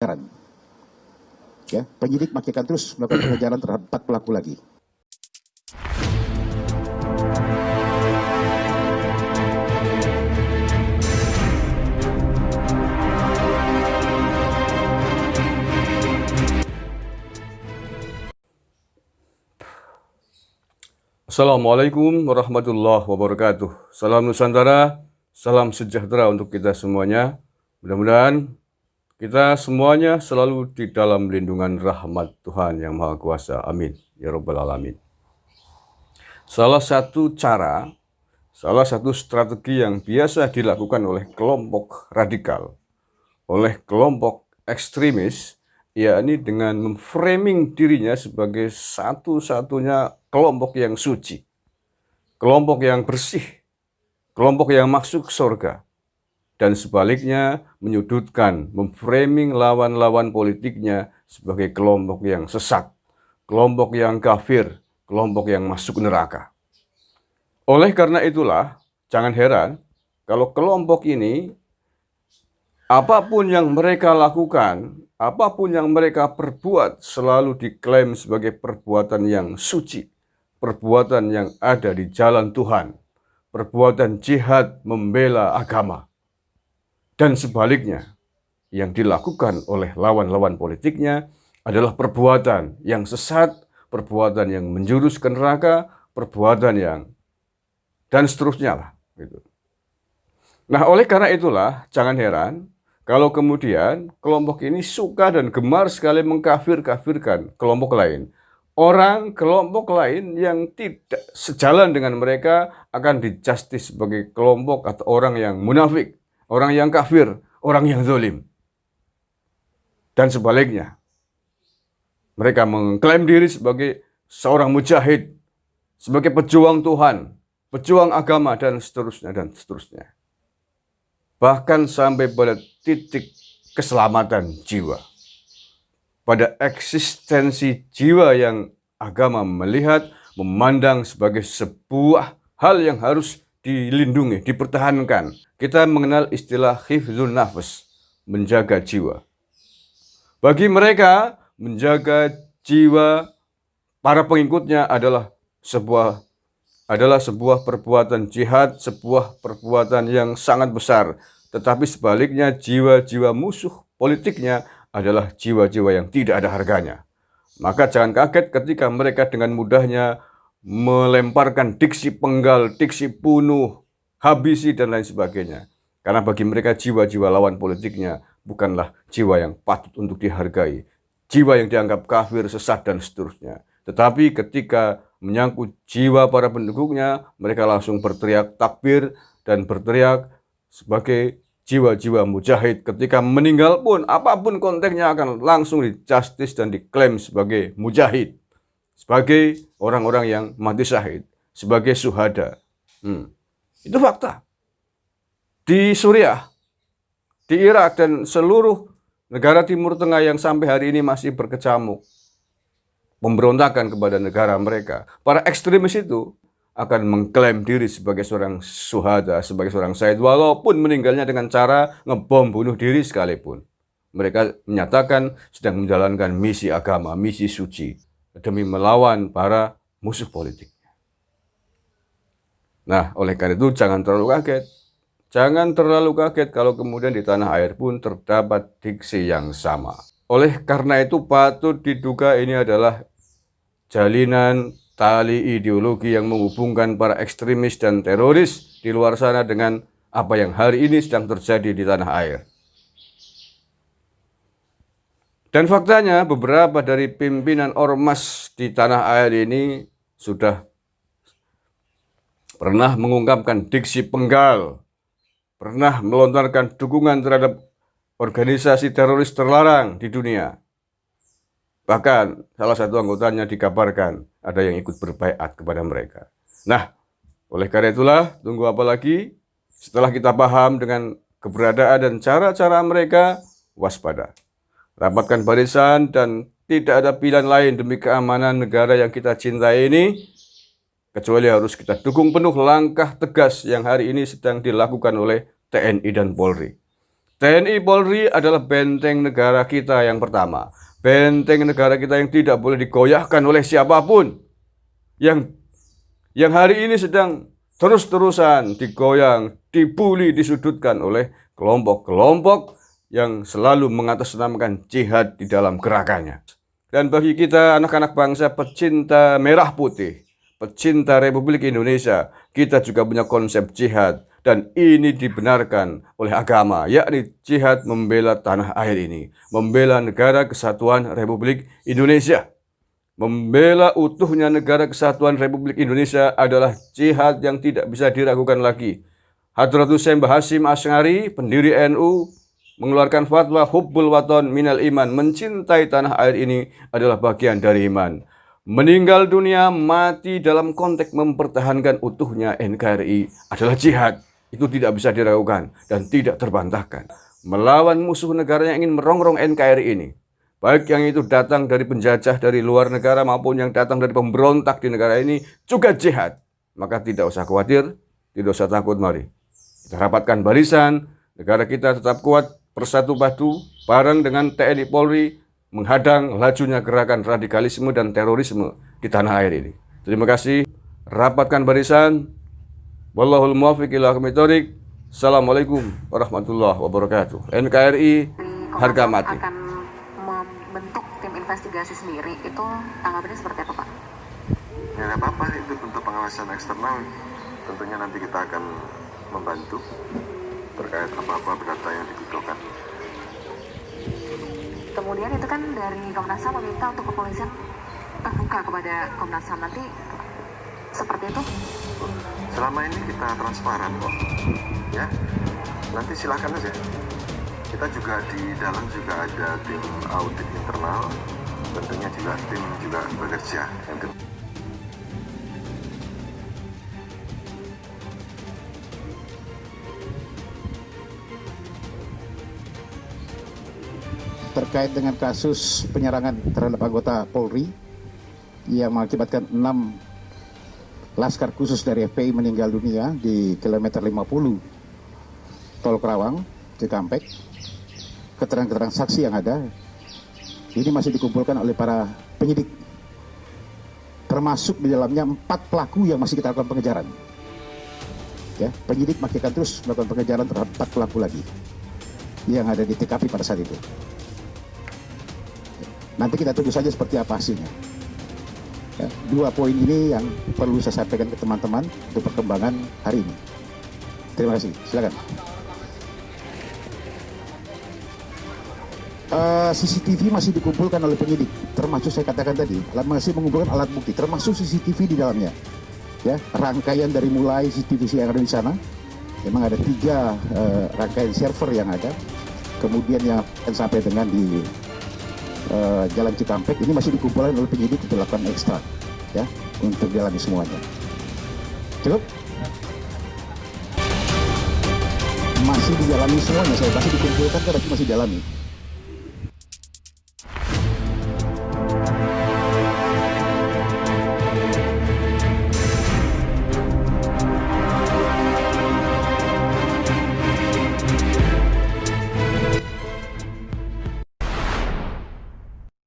kebakaran. Ya, penyidik masih akan terus melakukan pengejaran terhadap 4 pelaku lagi. Assalamualaikum warahmatullahi wabarakatuh. Salam Nusantara, salam sejahtera untuk kita semuanya. Mudah-mudahan kita semuanya selalu di dalam lindungan rahmat Tuhan Yang Maha Kuasa. Amin. Ya Rabbal Alamin. Salah satu strategi yang biasa dilakukan oleh kelompok radikal, oleh kelompok ekstremis, yakni dengan memframing dirinya sebagai satu-satunya kelompok yang suci, kelompok yang bersih, kelompok yang masuk surga, dan sebaliknya menyudutkan, memframing lawan-lawan politiknya sebagai kelompok yang sesat, kelompok yang kafir, kelompok yang masuk neraka. Oleh karena itulah, jangan heran kalau kelompok ini apapun yang mereka lakukan, apapun yang mereka perbuat selalu diklaim sebagai perbuatan yang suci, perbuatan yang ada di jalan Tuhan, perbuatan jihad membela agama. Dan sebaliknya, yang dilakukan oleh lawan-lawan politiknya adalah perbuatan yang sesat, perbuatan yang menjurus ke neraka, perbuatan yang dan seterusnya lah. Gitu. Nah, oleh karena itulah, jangan heran kalau kemudian kelompok ini suka dan gemar sekali mengkafir-kafirkan kelompok lain. Kelompok lain yang tidak sejalan dengan mereka akan di-justice sebagai kelompok atau orang yang munafik, orang yang kafir, orang yang zalim. Dan sebaliknya, mereka mengklaim diri sebagai seorang mujahid, sebagai pejuang Tuhan, pejuang agama, dan seterusnya, dan seterusnya. Bahkan sampai pada titik keselamatan jiwa. Pada eksistensi jiwa yang agama melihat, memandang sebagai sebuah hal yang harus dilindungi, dipertahankan. Kita mengenal istilah hifdzun nafas, menjaga jiwa. Bagi mereka, menjaga jiwa para pengikutnya adalah sebuah perbuatan jihad, sebuah perbuatan yang sangat besar. Tetapi sebaliknya jiwa-jiwa musuh politiknya adalah jiwa-jiwa yang tidak ada harganya. Maka jangan kaget ketika mereka dengan mudahnya melemparkan diksi penggal, diksi bunuh, habisi, dan lain sebagainya. Karena bagi mereka jiwa-jiwa lawan politiknya bukanlah jiwa yang patut untuk dihargai. Jiwa yang dianggap kafir, sesat, dan seterusnya. Tetapi ketika menyangkut jiwa para pendukungnya, mereka langsung berteriak takbir dan berteriak sebagai jiwa-jiwa mujahid. Ketika meninggal pun, apapun konteksnya akan langsung di-justice dan diklaim sebagai mujahid. Sebagai orang-orang yang mati syahid. Sebagai syuhada. Itu fakta. Di Suriah, di Irak, dan seluruh negara Timur Tengah yang sampai hari ini masih berkecamuk pemberontakan kepada negara mereka, para ekstremis itu akan mengklaim diri sebagai seorang syuhada, sebagai seorang syahid, walaupun meninggalnya dengan cara ngebom bunuh diri sekalipun. Mereka menyatakan sedang menjalankan misi agama, misi suci, demi melawan para musuh politik. Nah, oleh karena itu jangan terlalu kaget. Jangan terlalu kaget kalau kemudian di tanah air pun terdapat diksi yang sama. Oleh karena itu patut diduga ini adalah jalinan tali ideologi yang menghubungkan para ekstremis dan teroris di luar sana dengan apa yang hari ini sedang terjadi di tanah air. Dan faktanya beberapa dari pimpinan ormas di tanah air ini sudah pernah mengungkapkan diksi penggal, pernah melontarkan dukungan terhadap organisasi teroris terlarang di dunia. Bahkan salah satu anggotanya dikabarkan ada yang ikut berbaiat kepada mereka. Nah, oleh karena itulah, tunggu apa lagi? Setelah kita paham dengan keberadaan dan cara-cara mereka, waspada. Rapatkan barisan dan tidak ada pilihan lain demi keamanan negara yang kita cintai ini, kecuali harus kita dukung penuh langkah tegas yang hari ini sedang dilakukan oleh TNI dan Polri. TNI Polri adalah benteng negara kita yang pertama. Benteng negara kita yang tidak boleh digoyahkan oleh siapapun. Yang hari ini sedang terus-terusan digoyang, dibully, disudutkan oleh kelompok-kelompok yang selalu mengatasnamakan jihad di dalam gerakannya. Dan bagi kita anak-anak bangsa pecinta merah putih, pecinta Republik Indonesia, kita juga punya konsep jihad. Dan ini dibenarkan oleh agama, yakni jihad membela tanah air ini, membela negara kesatuan Republik Indonesia. Membela utuhnya negara kesatuan Republik Indonesia adalah jihad yang tidak bisa diragukan lagi. Hadratus Syekh Hasyim Asy'ari, pendiri NU, mengeluarkan fatwa hubbul waton minal iman, mencintai tanah air ini adalah bagian dari iman. Meninggal dunia, mati dalam konteks mempertahankan utuhnya NKRI adalah jihad. Itu tidak bisa diragukan dan tidak terbantahkan. Melawan musuh negara yang ingin merongrong NKRI ini, baik yang itu datang dari penjajah dari luar negara maupun yang datang dari pemberontak di negara ini, juga jihad. Maka tidak usah khawatir, tidak usah takut, mari kita rapatkan barisan, negara kita tetap kuat, bersatu padu, bareng dengan TNI Polri, menghadang lajunya gerakan radikalisme dan terorisme di tanah air ini. Terima kasih, rapatkan barisan. Wallahul muwaffiq ila aqwamit thoriq. Assalamualaikum warahmatullahi wabarakatuh. NKRI harga mati. Akan membentuk tim investigasi sendiri, itu tanggapannya seperti apa, Pak? Ya nggak apa-apa, itu bentuk pengawasan eksternal. Tentunya nanti kita akan membantu terkait apa-apa data yang dibutuhkan. Kemudian itu kan dari Komnas HAM meminta untuk kepolisian terbuka kepada Komnas HAM, nanti seperti itu? Selama ini kita transparan kok, ya. Nanti silakan aja. Kita juga di dalam juga ada tim audit internal, tentunya juga tim juga bekerja. Terkait dengan kasus penyerangan terhadap anggota Polri yang mengakibatkan 6 laskar khusus dari FPI meninggal dunia di kilometer 50 Tol Kerawang, Cikampek. Keterangan-keterangan saksi yang ada ini masih dikumpulkan oleh para penyidik, termasuk di dalamnya 4 pelaku yang masih kita lakukan pengejaran. Ya, penyidik masih akan terus melakukan pengejaran terhadap 4 pelaku lagi yang ada di TKP pada saat itu. Nanti kita tunggu saja seperti apa hasilnya. Ya, 2 poin ini yang perlu saya sampaikan ke teman-teman untuk perkembangan hari ini. Terima kasih. Silakan. CCTV masih dikumpulkan oleh penyidik, termasuk saya katakan tadi, masih mengumpulkan alat bukti, termasuk CCTV di dalamnya. Ya, rangkaian dari mulai CCTV yang ada di sana, memang ada 3 rangkaian server yang ada, kemudian yang akan sampai dengan di Jalan Cikampek ini masih dikumpulkan oleh penyidik untuk dilakukan ekstrak, ya, untuk dalami semuanya. Cukup? Masih didalami semuanya, saya masih dikumpulkan tapi masih didalami.